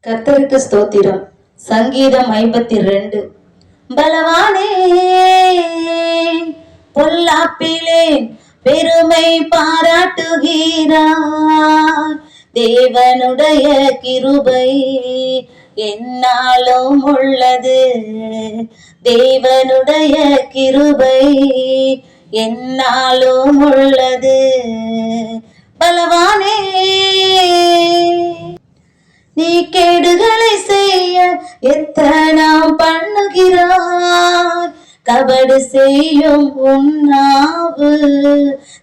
கர்த்தருக்கு ஸ்தோத்திரம். சங்கீதம் 52. பலவானே பொல்லாப்பிலே பெருமை பாராட்டுகிறார். தேவனுடைய கிருபை என்னாலும் உள்ளது. தேவனுடைய கிருபை என்னாலும் உள்ளது. பலவானே நீ கேடுகளை செய்ய எத்தனாம் பண்ணுகிறாய். கபடு செய்யும் உன்னாவு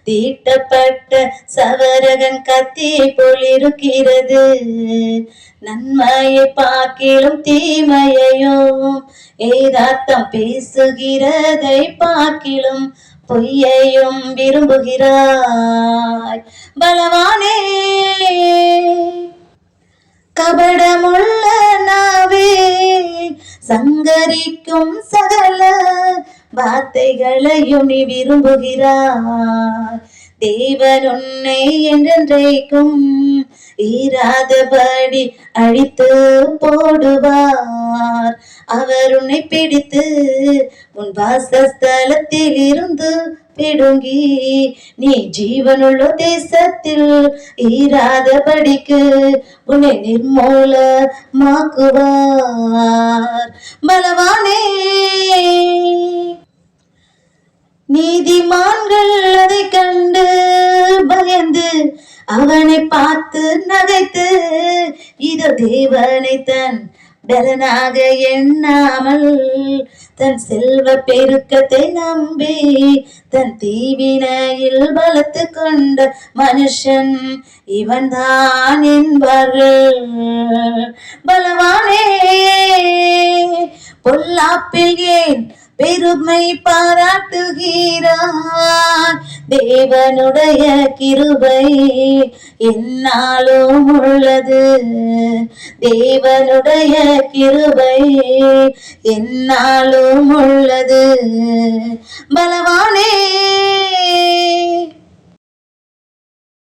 தீட்டப்பட்ட சவரகன் கத்தி போல் இருக்கிறது. நன்மையை பார்க்கிலும் தீமையையும் ஏதாத்தம் பேசுகிறதை பார்க்கிலும் பொய்யையும் விரும்புகிறாய். பலவானே கபடமுள்ள நாவே சங்கரிக்கும் சகல வார்த்தைகளையும் நீ விரும்புகிறாய். தேவன் உன்னை என்றென்றைக்கும் ஈராதபடி அழித்து போடுவார். அவர் உன்னை பிடித்து உன் வாசஸ்தலத்தில் இருந்து பிடுங்கி நீ ஜீவனுள்ள தேசத்தில் ஈராதபடிக்கு உன்னை நிர்மூலமாக்குவார். பலவானே நீதிமான்கள் அதை கண்டு பயந்து அவனை பார்த்து நகைத்து இதோ தேவனை தன் பலனாக எண்ணாமல் தன் செல்வ பெருக்கத்தை நம்பி தன் தீவினையில் பலத்து கொண்ட மனுஷன் இவன் தான் என்பார்கள். பலவானே பொல்லாப்பில் ஏன் பெருமை பாராட்டுகிறார். தேவனுடைய கிருபை என்னாலும் உள்ளது. தேவனுடைய கிருபை என்னாலும் உள்ளது. பலவானே